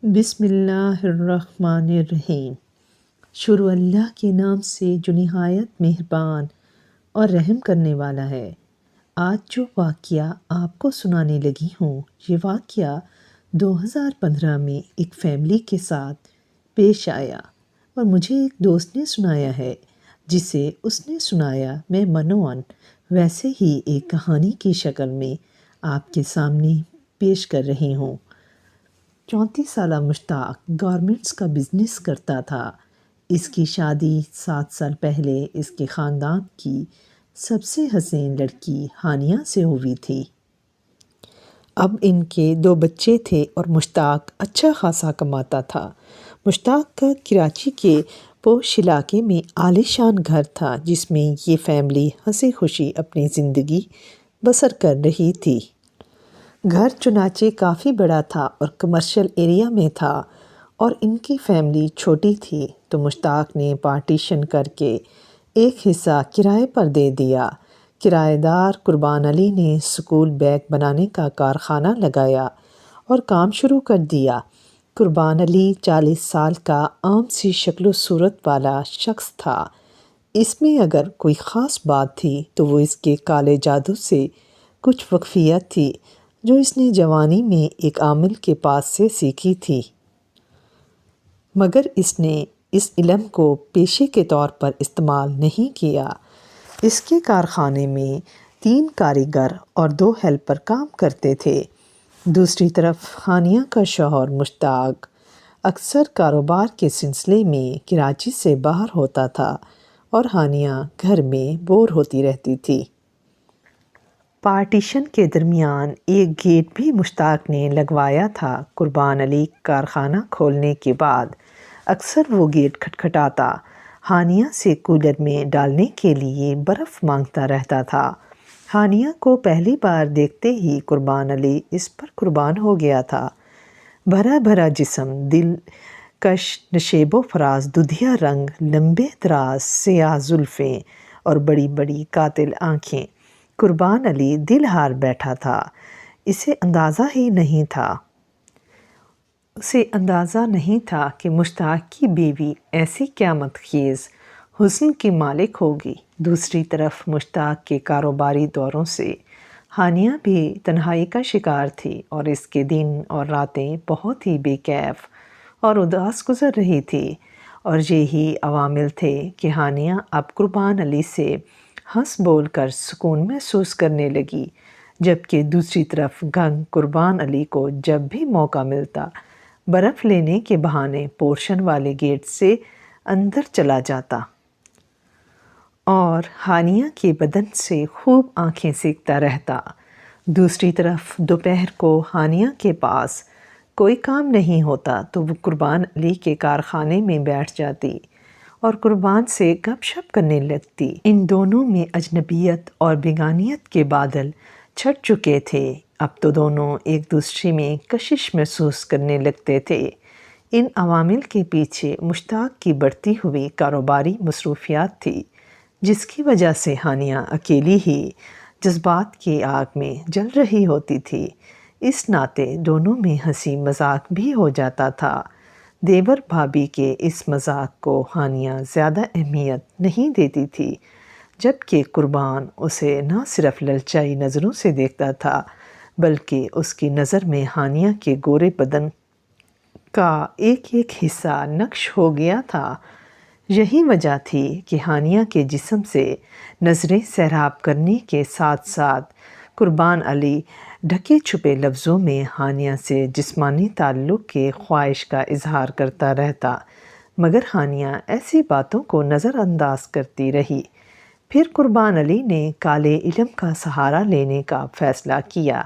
بسم اللہ الرحمن الرحیم۔ شروع اللہ کے نام سے جو نہایت مہربان اور رحم کرنے والا ہے۔ آج جو واقعہ آپ کو سنانے لگی ہوں، یہ واقعہ 2015 میں ایک فیملی کے ساتھ پیش آیا اور مجھے ایک دوست نے سنایا ہے، جسے اس نے سنایا میں منوان ویسے ہی ایک کہانی کی شکل میں آپ کے سامنے پیش کر رہی ہوں۔ 34 سالہ مشتاق گارمنٹس کا بزنس کرتا تھا۔ اس کی شادی 7 سال پہلے اس کے خاندان کی سب سے حسین لڑکی ہانیہ سے ہوئی تھی۔ اب ان کے 2 بچے تھے اور مشتاق اچھا خاصا کماتا تھا۔ مشتاق کا کراچی کے پوش علاقے میں عالی شان گھر تھا، جس میں یہ فیملی ہنسی خوشی اپنی زندگی بسر کر رہی تھی۔ گھر چنانچہ کافی بڑا تھا اور کمرشل ایریا میں تھا، اور ان کی فیملی چھوٹی تھی، تو مشتاق نے پارٹیشن کر کے ایک حصہ کرائے پر دے دیا۔ کرایہ دار قربان علی نے سکول بیگ بنانے کا کارخانہ لگایا اور کام شروع کر دیا۔ قربان علی 40 سال کا عام سی شکل و صورت والا شخص تھا۔ اس میں اگر کوئی خاص بات تھی تو وہ اس کے کالے جادو سے کچھ واقفیت تھی، جو اس نے جوانی میں ایک عامل کے پاس سے سیکھی تھی، مگر اس نے اس علم کو پیشے کے طور پر استعمال نہیں کیا۔ اس کے کارخانے میں 3 کاریگر اور 2 ہیلپر کام کرتے تھے۔ دوسری طرف ہانیہ کا شوہر مشتاق اکثر کاروبار کے سلسلے میں کراچی سے باہر ہوتا تھا اور ہانیہ گھر میں بور ہوتی رہتی تھی۔ پارٹیشن کے درمیان ایک گیٹ بھی مشتاق نے لگوایا تھا۔ قربان علی کارخانہ کھولنے کے بعد اکثر وہ گیٹ کھٹکھٹاتا، ہانیہ سے کولر میں ڈالنے کے لیے برف مانگتا رہتا تھا۔ ہانیہ کو پہلی بار دیکھتے ہی قربان علی اس پر قربان ہو گیا تھا۔ بھرا بھرا جسم، دل کش نشیب و فراز دودھیا رنگ، لمبے دراز سیاہ زلفیں اور بڑی بڑی قاتل آنکھیں۔ قربان علی دل ہار بیٹھا تھا۔ اسے اندازہ نہیں تھا کہ مشتاق کی بیوی ایسی قیامت خیز حسن کی مالک ہوگی۔ دوسری طرف مشتاق کے کاروباری دوروں سے ہانیہ بھی تنہائی کا شکار تھی، اور اس کے دن اور راتیں بہت ہی بے کیف اور اداس گزر رہی تھی، اور یہی عوامل تھے کہ ہانیہ اب قربان علی سے ہنس بول کر سکون محسوس کرنے لگی، جبکہ دوسری طرف گنگ قربان علی کو جب بھی موقع ملتا برف لینے کے بہانے پورشن والے گیٹ سے اندر چلا جاتا اور ہانیہ کے بدن سے خوب آنکھیں سیکتا رہتا۔ دوسری طرف دوپہر کو ہانیہ کے پاس کوئی کام نہیں ہوتا تو وہ قربان علی کے کارخانے میں بیٹھ جاتی اور قربان سے گپ شپ کرنے لگتی۔ ان دونوں میں اجنبیت اور بیگانیت کے بادل چھٹ چکے تھے۔ اب تو دونوں ایک دوسرے میں کشش محسوس کرنے لگتے تھے۔ ان عوامل کے پیچھے مشتاق کی بڑھتی ہوئی کاروباری مصروفیات تھی، جس کی وجہ سے ہانیہ اکیلی ہی جذبات کی آگ میں جل رہی ہوتی تھی۔ اس ناطے دونوں میں ہنسی مذاق بھی ہو جاتا تھا۔ دیور بھابھی کے اس مذاق کو ہانیہ زیادہ اہمیت نہیں دیتی تھی، جبکہ قربان اسے نہ صرف للچائی نظروں سے دیکھتا تھا، بلکہ اس کی نظر میں ہانیہ کے گورے بدن کا ایک ایک حصہ نقش ہو گیا تھا۔ یہی وجہ تھی کہ ہانیہ کے جسم سے نظریں سیراب کرنے کے ساتھ ساتھ قربان علی ڈھکے چھپے لفظوں میں ہانیہ سے جسمانی تعلق کے خواہش کا اظہار کرتا رہتا، مگر ہانیہ ایسی باتوں کو نظر انداز کرتی رہی۔ پھر قربان علی نے کالے علم کا سہارا لینے کا فیصلہ کیا۔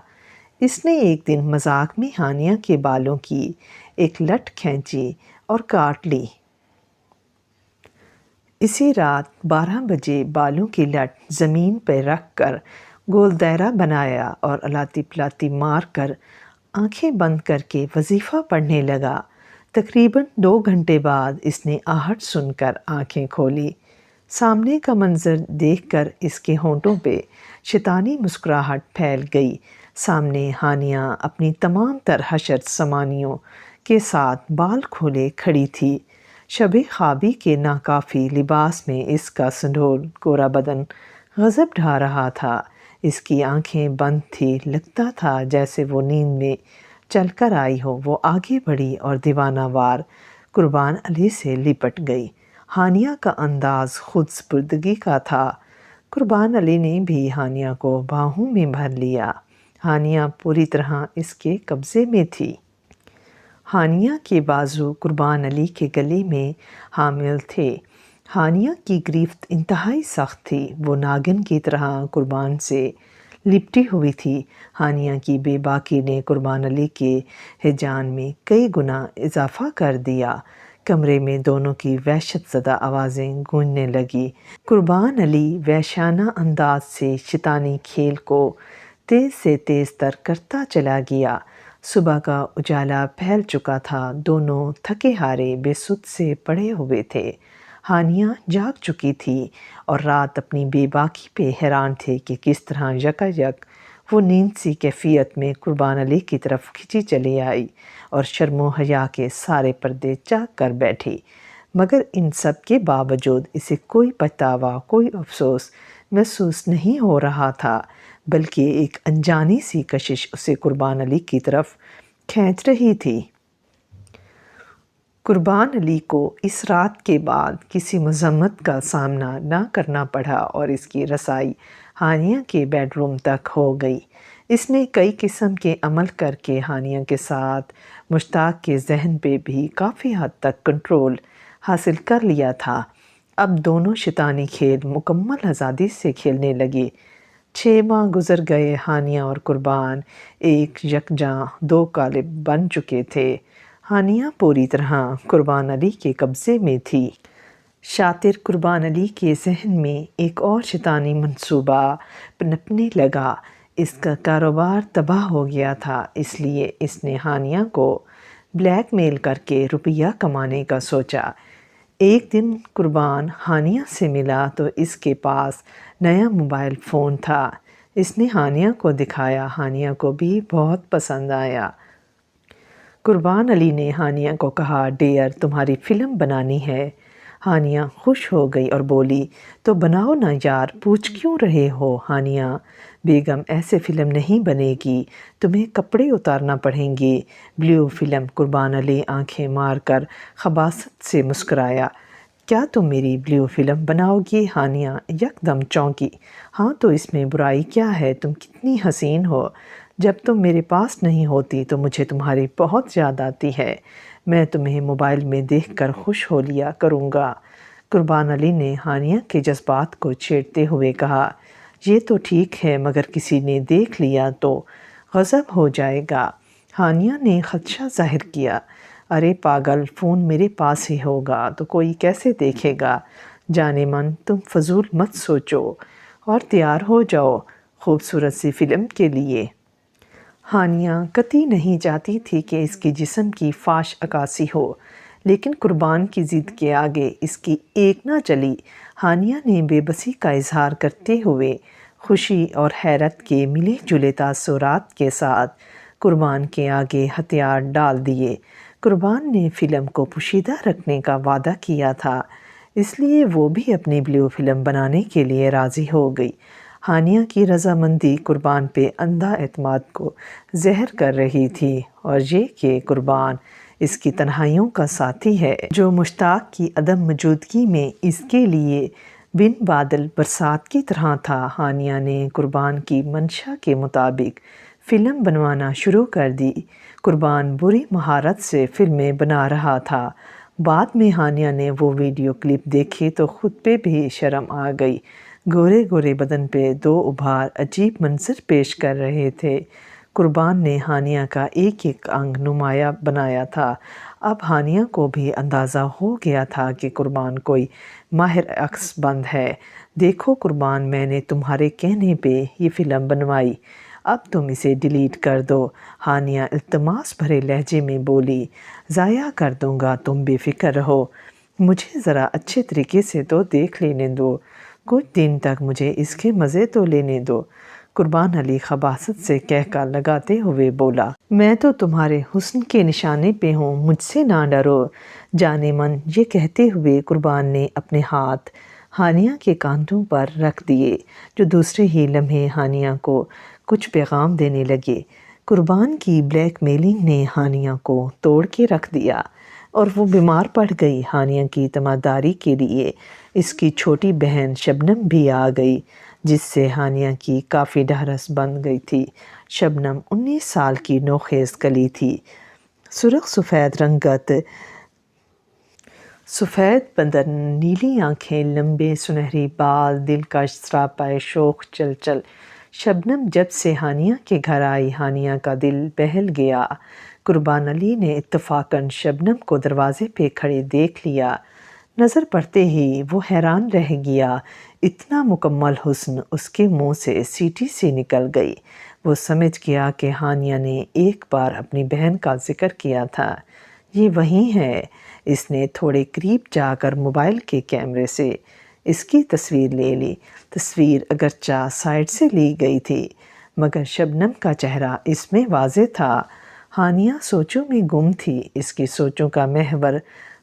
اس نے ایک دن مذاق میں ہانیہ کے بالوں کی ایک لٹ کھینچی اور کاٹ لی۔ اسی رات 12 بجے بالوں کی لٹ زمین پہ رکھ کر گول دائرہ بنایا اور الاتی پلاتی مار کر آنکھیں بند کر کے وظیفہ پڑھنے لگا۔ تقریباً 2 گھنٹے بعد اس نے آہٹ سن کر آنکھیں کھولی۔ سامنے کا منظر دیکھ کر اس کے ہونٹوں پہ شیطانی مسکراہٹ پھیل گئی۔ سامنے ہانیہ اپنی تمام تر حشر سامانیوں کے ساتھ بال کھولے کھڑی تھی۔ شب خوابی کے ناکافی لباس میں اس کا سنڈول گورا بدن غضب ڈھا رہا تھا۔ اس کی آنکھیں بند تھی، لگتا تھا جیسے وہ نیند میں چل کر آئی ہو۔ وہ آگے بڑھی اور دیوانہ وار قربان علی سے لپٹ گئی۔ ہانیہ کا انداز خود سپردگی کا تھا۔ قربان علی نے بھی ہانیہ کو باہوں میں بھر لیا۔ ہانیہ پوری طرح اس کے قبضے میں تھی۔ ہانیہ کے بازو قربان علی کے گلے میں حامل تھے۔ ہانیہ کی گرفت انتہائی سخت تھی۔ وہ ناگن کی طرح قربان سے لپٹی ہوئی تھی۔ ہانیہ کی بے باکی نے قربان علی کے ہیجان میں کئی گنا اضافہ کر دیا۔ کمرے میں دونوں کی وحشت زدہ آوازیں گونجنے لگیں۔ قربان علی وحشیانہ انداز سے شیطانی کھیل کو تیز سے تیز تر کرتا چلا گیا۔ صبح کا اجالا پھیل چکا تھا۔ دونوں تھکے ہارے بے سدھ سے پڑے ہوئے تھے۔ ہانیہ جاگ چکی تھی اور رات اپنی بے باکی پہ حیران تھے کہ کس طرح یکایک وہ نیند سی کیفیت میں قربان علی کی طرف کھنچی چلی آئی اور شرم و حیا کے سارے پردے چاک کر بیٹھی۔ مگر ان سب کے باوجود اسے کوئی پچھتاوا، کوئی افسوس محسوس نہیں ہو رہا تھا، بلکہ ایک انجانی سی کشش اسے قربان علی کی طرف کھینچ رہی تھی۔ قربان علی کو اس رات کے بعد کسی مذمت کا سامنا نہ کرنا پڑا اور اس کی رسائی ہانیہ کے بیڈ روم تک ہو گئی۔ اس نے کئی قسم کے عمل کر کے ہانیہ کے ساتھ مشتاق کے ذہن پہ بھی کافی حد تک کنٹرول حاصل کر لیا تھا۔ اب دونوں شیطانی کھیل مکمل آزادی سے کھیلنے لگے۔ 6 ماہ گزر گئے۔ ہانیہ اور قربان ایک یکجاں دو قالب بن چکے تھے۔ ہانیہ پوری طرح قربان علی کے قبضے میں تھی۔ شاطر قربان علی کے ذہن میں ایک اور شیطانی منصوبہ پنپنے لگا۔ اس کا کاروبار تباہ ہو گیا تھا، اس لیے اس نے ہانیہ کو بلیک میل کر کے روپیہ کمانے کا سوچا۔ ایک دن قربان ہانیہ سے ملا تو اس کے پاس نیا موبائل فون تھا۔ اس نے ہانیہ کو دکھایا۔ ہانیہ کو بھی بہت پسند آیا۔ قربان علی نے ہانیہ کو کہا، ڈیئر، تمہاری فلم بنانی ہے۔ ہانیہ خوش ہو گئی اور بولی، تو بناؤ نا یار، پوچھ کیوں رہے ہو؟ ہانیہ بیگم، ایسے فلم نہیں بنے گی، تمہیں کپڑے اتارنا پڑیں گے۔ Blue film? قربان علی آنکھیں مار کر خباثت سے مسکرایا۔ کیا تم میری بلیو فلم بناؤ گی؟ ہانیہ یک دم چونکی۔ ہاں تو اس میں برائی کیا ہے؟ تم کتنی حسین ہو۔ جب تم میرے پاس نہیں ہوتی تو مجھے تمہاری بہت یاد آتی ہے۔ میں تمہیں موبائل میں دیکھ کر خوش ہو لیا کروں گا۔ قربان علی نے ہانیہ کے جذبات کو چھیڑتے ہوئے کہا، یہ تو ٹھیک ہے، مگر کسی نے دیکھ لیا تو غضب ہو جائے گا۔ ہانیہ نے خدشہ ظاہر کیا۔ ارے پاگل، فون میرے پاس ہی ہوگا تو کوئی کیسے دیکھے گا؟ جانے من، تم فضول مت سوچو اور تیار ہو جاؤ خوبصورت سی فلم کے لیے۔ ہانیہ قطعی نہیں چاہتی تھی کہ اس کے جسم کی فاش عکاسی ہو، لیکن قربان کی ضد کے آگے اس کی ایک نہ چلی۔ ہانیہ نے بے بسی کا اظہار کرتے ہوئے خوشی اور حیرت کے ملے جلے تاثرات کے ساتھ قربان کے آگے ہتھیار ڈال دیے۔ قربان نے فلم کو پوشیدہ رکھنے کا وعدہ کیا تھا، اس لیے وہ بھی اپنی بلیو فلم بنانے کے لیے راضی ہو گئی۔ ہانیہ کی رضامندی قربان پہ اندھا اعتماد کو زہر کر رہی تھی، اور یہ کہ قربان اس کی تنہائیوں کا ساتھی ہے، جو مشتاق کی عدم موجودگی میں اس کے لیے بن بادل برسات کی طرح تھا۔ ہانیہ نے قربان کی منشا کے مطابق فلم بنوانا شروع کر دی۔ قربان بری مہارت سے فلمیں بنا رہا تھا۔ بعد میں ہانیہ نے وہ ویڈیو کلپ دیکھی تو خود پہ بھی شرم آ گئی۔ گورے گورے بدن پہ 2 ابھار عجیب منظر پیش کر رہے تھے۔ قربان نے ہانیہ کا ایک ایک انگ نمایاں بنایا تھا۔ اب ہانیہ کو بھی اندازہ ہو گیا تھا کہ قربان کوئی ماہر عکس بند ہے۔ دیکھو قربان، میں نے تمہارے کہنے پہ یہ فلم بنوائی، اب تم اسے ڈیلیٹ کر دو۔ ہانیہ التماس بھرے لہجے میں بولی، ضائع کر دوں گا، تم بے فکر رہو، مجھے ذرا اچھے طریقے سے تو دیکھ لینے دو، کچھ دن تک مجھے اس کے مزے تو لینے دو۔ قربان علی خباثت سے کہکا لگاتے ہوئے بولا۔ میں تو تمہارے حسن کے نشانے پہ ہوں، مجھ سے نہ ڈرو۔ جانے من یہ کہتے ہوئے قربان نے اپنے ہاتھ ہانیہ کے کاندھوں پر رکھ دیے، جو دوسرے ہی لمحے ہانیہ کو کچھ پیغام دینے لگے۔ قربان کی بلیک میلنگ نے ہانیہ کو توڑ کے رکھ دیا اور وہ بیمار پڑ گئی۔ ہانیہ کی تماداری کے لیے اس کی چھوٹی بہن شبنم بھی آ گئی، جس سے ہانیہ کی کافی ڈھارس بن گئی تھی۔ شبنم 19 سال کی نوخیز کلی تھی، سرخ سفید رنگت، سفید بدن، نیلی آنکھیں، لمبے سنہری بال، دلکش سراپا شوخ چل۔ شبنم جب سے ہانیہ کے گھر آئی، ہانیہ کا دل بہل گیا۔ قربان علی نے اتفاقاً شبنم کو دروازے پہ کھڑے دیکھ لیا۔ نظر پڑتے ہی وہ حیران رہ گیا، اتنا مکمل حسن اس کے منہ سے سیٹی سی نکل گئی۔ وہ سمجھ گیا کہ ہانیہ نے ایک بار اپنی بہن کا ذکر کیا تھا۔ یہ وہی ہے۔ اس نے تھوڑے قریب جا کر موبائل کے کیمرے سے اس کی تصویر لے لی۔ تصویر اگرچہ سائیڈ سے لی گئی تھی، مگر شبنم کا چہرہ اس میں واضح تھا۔ ہانیہ سوچوں میں گم تھی، اس کی سوچوں کا محور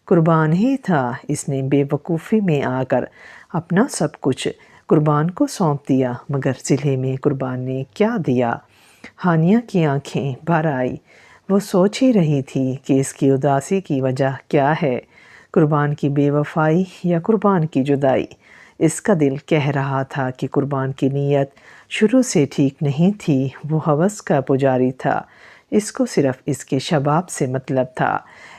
قربان ہی تھا۔ اس نے بے وقوفی میں آ کر اپنا سب کچھ قربان کو سونپ دیا، مگر صلے میں قربان نے کیا دیا؟ ہانیہ کی آنکھیں بھر آئی۔ وہ سوچ ہی رہی تھی کہ اس کی اداسی کی وجہ کیا ہے، قربان کی بے وفائی یا قربان کی جدائی؟ اس کا دل کہہ رہا تھا کہ قربان کی نیت شروع سے ٹھیک نہیں تھی۔ وہ ہوس کا پجاری تھا، اس کو صرف اس کے شباب سے مطلب تھا۔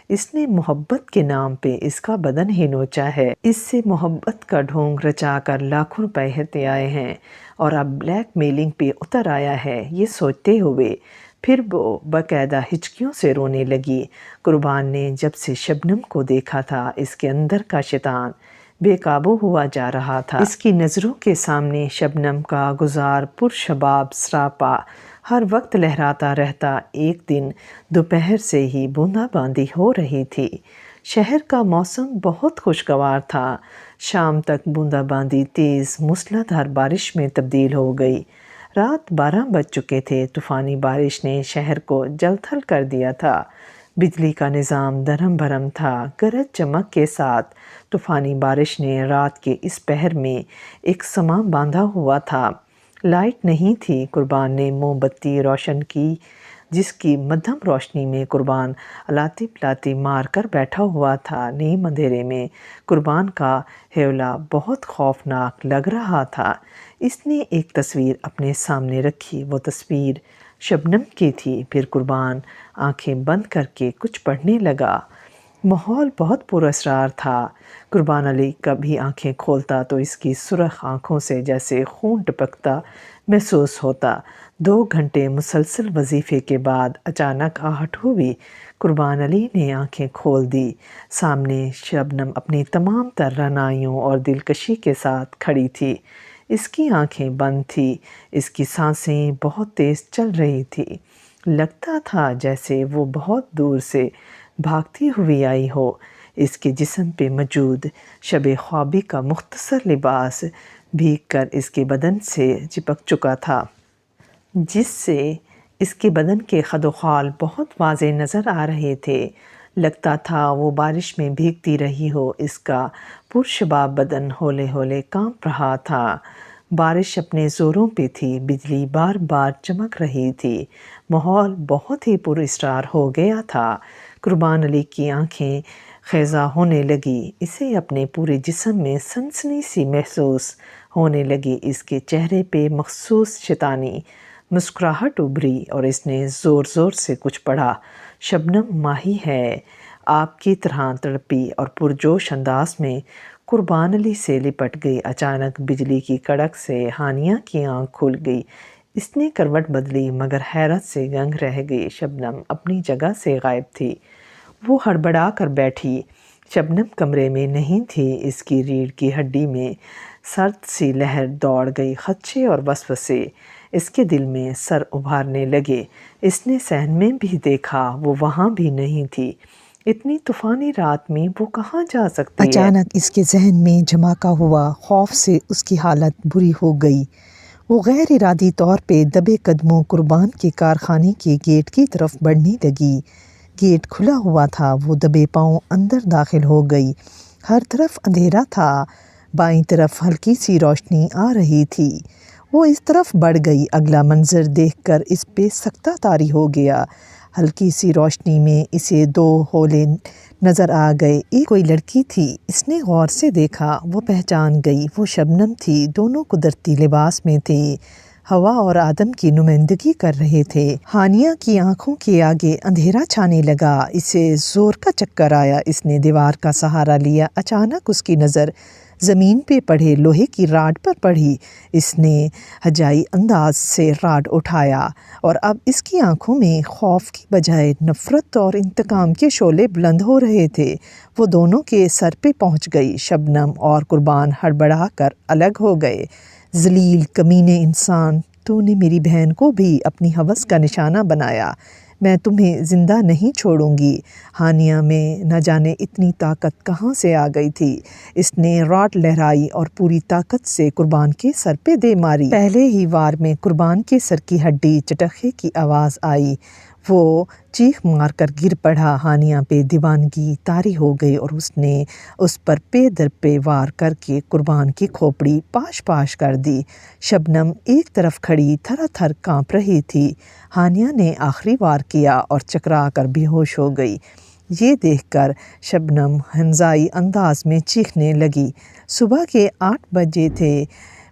اس نے محبت کے نام پہ اس کا بدن ہی نوچا ہے، اس سے محبت کا ڈھونگ رچا کر لاکھوں روپے ہتے آئے ہیں، اور اب بلیک میلنگ پہ اتر آیا ہے۔ یہ سوچتے ہوئے پھر وہ باقاعدہ ہچکیوں سے رونے لگی۔ قربان نے جب سے شبنم کو دیکھا تھا، اس کے اندر کا شیطان بے قابو ہوا جا رہا تھا۔ اس کی نظروں کے سامنے شبنم کا گزار پرشباب سراپا ہر وقت لہراتا رہتا۔ ایک دن دوپہر سے ہی بوندا باندی ہو رہی تھی۔ شہر کا موسم بہت خوشگوار تھا۔ شام تک بوندا باندی تیز موسلادھار بارش میں تبدیل ہو گئی۔ رات 12 بج چکے تھے۔ طوفانی بارش نے شہر کو جل تھل کر دیا تھا۔ بجلی کا نظام درہم بھرم تھا۔ گرج چمک کے ساتھ طوفانی بارش نے رات کے اس پہر میں ایک سماں باندھا ہوا تھا۔ لائٹ نہیں تھی۔ قربان نے موم بتی روشن کی، جس کی مدھم روشنی میں قربان الاتی پلاتی مار کر بیٹھا ہوا تھا۔ نیم اندھیرے میں قربان کا ہیولہ بہت خوفناک لگ رہا تھا۔ اس نے ایک تصویر اپنے سامنے رکھی۔ وہ تصویر شبنم کی تھی۔ پھر قربان آنکھیں بند کر کے کچھ پڑھنے لگا۔ ماحول بہت پراسرار تھا۔ قربان علی کبھی آنکھیں کھولتا تو اس کی سرخ آنکھوں سے جیسے خون ٹپکتا محسوس ہوتا۔ 2 گھنٹے مسلسل وظیفے کے بعد اچانک آہٹ ہوئی۔ قربان علی نے آنکھیں کھول دی۔ سامنے شبنم اپنی تمام تر رعنائیوں اور دلکشی کے ساتھ کھڑی تھی۔ اس کی آنکھیں بند تھیں، اس کی سانسیں بہت تیز چل رہی تھیں۔ لگتا تھا جیسے وہ بہت دور سے بھاگتی ہوئی آئی ہو۔ اس کے جسم پہ موجود شب خوابی کا مختصر لباس بھیگ کر اس کے بدن سے چپک چکا تھا، جس سے اس کے بدن کے خد و خال بہت واضح نظر آ رہے تھے۔ لگتا تھا وہ بارش میں بھیگتی رہی ہو۔ اس کا پرشباب بدن ہولے ہولے کانپ رہا تھا۔ بارش اپنے زوروں پہ تھی، بجلی بار بار چمک رہی تھی۔ ماحول بہت ہی پراسرار ہو گیا تھا۔ قربان علی کی آنکھیں خیزاں ہونے لگی۔ اسے اپنے پورے جسم میں سنسنی سی محسوس ہونے لگی۔ اس کے چہرے پہ مخصوص شیطانی مسکراہٹ ابھری اور اس نے زور زور سے کچھ پڑھا۔ شبنم ماہی ہے، آپ کی طرح تڑپی اور پرجوش انداز میں قربان علی سے لپٹ گئی۔ اچانک بجلی کی کڑک سے ہانیہ کی آنکھ کھل گئی۔ اس نے کروٹ بدلی، مگر حیرت سے گنگ رہ گئی۔ شبنم اپنی جگہ سے غائب تھی۔ وہ ہڑبڑا کر بیٹھی۔ شبنم کمرے میں نہیں تھی۔ اس کی ریڑھ کی ہڈی میں سرد سی لہر دوڑ گئی۔ خدشے اور وسوسے اس کے دل میں سر ابھارنے لگے۔ اس نے صحن میں بھی دیکھا، وہ وہاں بھی نہیں تھی۔ اتنی طوفانی رات میں وہ کہاں جا سکتی ہے؟ اچانک اس کے ذہن میں جھماکا ہوا۔ خوف سے اس کی حالت بری ہو گئی۔ وہ غیر ارادی طور پہ دبے قدموں قربان کے کارخانے کے گیٹ کی طرف بڑھنے لگی۔ گیٹ کھلا ہوا تھا، وہ دبے پاؤں اندر داخل ہو گئی۔ ہر طرف اندھیرا تھا، بائیں طرف ہلکی سی روشنی آ رہی تھی۔ وہ اس طرف بڑھ گئی، اگلا منظر دیکھ کر اس پہ سکتہ طاری ہو گیا۔ ہلکی سی روشنی میں اسے دو حولے نظر آ گئے، ایک کوئی لڑکی تھی۔ اس نے غور سے دیکھا، وہ پہچان گئی، وہ شبنم تھی۔ دونوں قدرتی لباس میں تھے، ہوا اور آدم کی نمائندگی کر رہے تھے۔ ہانیہ کی آنکھوں کے آگے اندھیرا چھانے لگا، اسے زور کا چکر آیا۔ اس نے دیوار کا سہارا لیا، اچانک اس کی نظر زمین پہ پڑے لوہے کی راڈ پر پڑی۔ اس نے ہجائی انداز سے راڈ اٹھایا اور اب اس کی آنکھوں میں خوف کی بجائے نفرت اور انتقام کے شعلے بلند ہو رہے تھے۔ وہ دونوں کے سر پہ پہنچ گئی۔ شبنم اور قربان ہڑبڑا کر الگ ہو گئے۔ ذلیل کمینے انسان، تو نے میری بہن کو بھی اپنی ہوس کا نشانہ بنایا، میں تمہیں زندہ نہیں چھوڑوں گی۔ ہانیہ میں نہ جانے اتنی طاقت کہاں سے آ گئی تھی۔ اس نے راڈ لہرائی اور پوری طاقت سے قربان کے سر پہ دے ماری۔ پہلے ہی وار میں قربان کے سر کی ہڈی چٹخے کی آواز آئی، وہ چیخ مار کر گر پڑا۔ ہانیہ پہ دیوانگی طاری ہو گئی اور اس نے اس پر پے در پے وار کر کے قربان کی کھوپڑی پاش پاش کر دی۔ شبنم ایک طرف کھڑی تھر تھر کانپ رہی تھی۔ ہانیہ نے آخری وار کیا اور چکرا کر بے ہوش ہو گئی۔ یہ دیکھ کر شبنم ہنزائی انداز میں چیخنے لگی۔ صبح کے 8 بجے تھے۔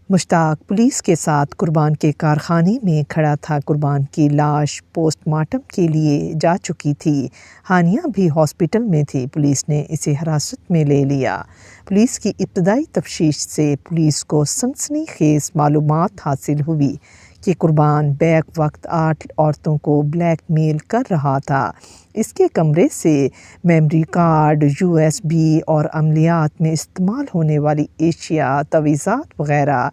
مشتاق پولیس کے ساتھ قربان کے کارخانے میں کھڑا تھا۔ قربان کی لاش پوسٹ مارٹم کے لیے جا چکی تھی۔ ہانیہ بھی ہاسپٹل میں تھی۔ پولیس نے اسے حراست میں لے لیا۔ پولیس کی ابتدائی تفتیش سے پولیس کو سنسنی خیز معلومات حاصل ہوئی کہ قربان بیک وقت 8 عورتوں کو بلیک میل کر رہا تھا۔ اس کے کمرے سے میموری کارڈ، USB اور عملیات میں استعمال ہونے والی اشیاء، تعویذات وغیرہ،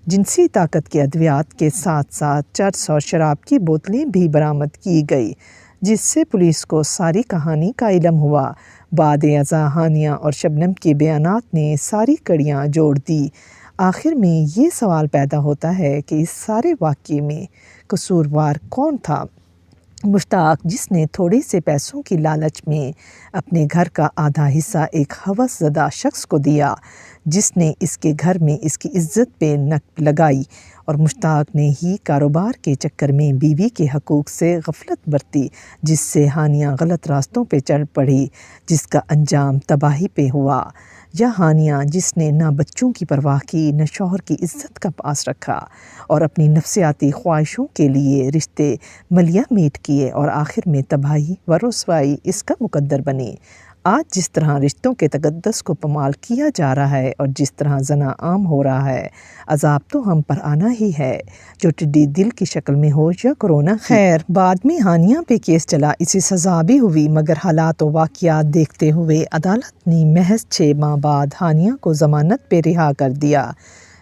جنسی طاقت کے ادویات کے ساتھ ساتھ چرس اور شراب کی بوتلیں بھی برآمد کی گئی، جس سے پولیس کو ساری کہانی کا علم ہوا۔ بعد ازاں ہانیہ اور شبنم کے بیانات نے ساری کڑیاں جوڑ دی۔ آخر میں یہ سوال پیدا ہوتا ہے کہ اس سارے واقعے میں قصوروار کون تھا؟ مشتاق، جس نے تھوڑے سے پیسوں کی لالچ میں اپنے گھر کا آدھا حصہ ایک ہوس زدہ شخص کو دیا، جس نے اس کے گھر میں اس کی عزت پہ نک لگائی، اور مشتاق نے ہی کاروبار کے چکر میں بیوی کے حقوق سے غفلت برتی، جس سے ہانیہ غلط راستوں پہ چل پڑی، جس کا انجام تباہی پہ ہوا۔ یا ہانیہ، جس نے نہ بچوں کی پرواہ کی، نہ شوہر کی عزت کا پاس رکھا اور اپنی نفسیاتی خواہشوں کے لیے رشتے ملیا میٹ کیے اور آخر میں تباہی و رسوائی اس کا مقدر بنی۔ آج جس طرح رشتوں کے تقدس کو پامال کیا جا رہا ہے اور جس طرح زنا عام ہو رہا ہے، عذاب تو ہم پر آنا ہی ہے، جو ٹڈی دل کی شکل میں ہو یا کورونا۔ خیر، بعد میں ہانیہ پہ کیس چلا، اسے سزا بھی ہوئی، مگر حالات و واقعات دیکھتے ہوئے عدالت نے محض 6 ماہ بعد ہانیہ کو ضمانت پہ رہا کر دیا۔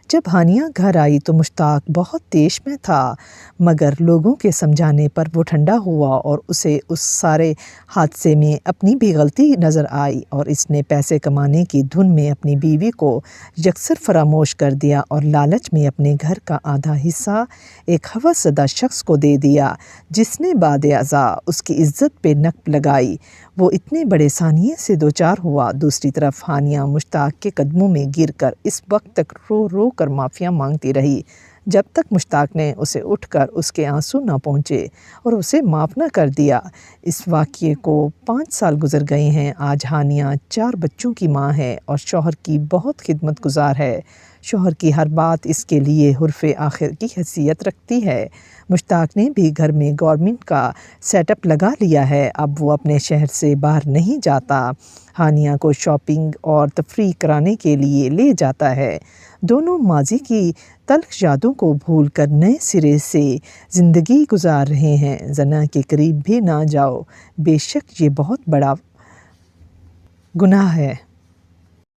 جب ہانیہ گھر آئی تو مشتاق بہت تیش میں تھا، مگر لوگوں کے سمجھانے پر وہ ٹھنڈا ہوا اور اسے اس سارے حادثے میں اپنی بھی غلطی نظر آئی اور اس نے پیسے کمانے کی دھن میں اپنی بیوی کو یکسر فراموش کر دیا اور لالچ میں اپنے گھر کا آدھا حصہ ایک ہوس زدہ شخص کو دے دیا، جس نے بعد ازاں اس کی عزت پہ نک لگائی۔ وہ اتنے بڑے سانیے سے دوچار ہوا۔ دوسری طرف ہانیہ مشتاق کے قدموں میں گر کر اس وقت تک رو رو کر معافیا مانگتی رہی، جب تک مشتاق نے اسے اٹھ کر اس کے آنسو نہ پہنچے اور اسے معاف نہ کر دیا۔ اس واقعے کو 5 سال گزر گئے ہیں۔ آج ہانیہ 4 بچوں کی ماں ہے اور شوہر کی بہت خدمت گزار ہے۔ شوہر کی ہر بات اس کے لیے حرف آخر کی حیثیت رکھتی ہے۔ مشتاق نے بھی گھر میں گورنمنٹ کا سیٹ اپ لگا لیا ہے، اب وہ اپنے شہر سے باہر نہیں جاتا، ہانیہ کو شاپنگ اور تفریح کرانے کے لیے لے جاتا ہے۔ دونوں ماضی کی تلخ یادوں کو بھول کر نئے سرے سے زندگی گزار رہے ہیں۔ زنا کے قریب بھی نہ جاؤ، بے شک یہ بہت بڑا گناہ ہے۔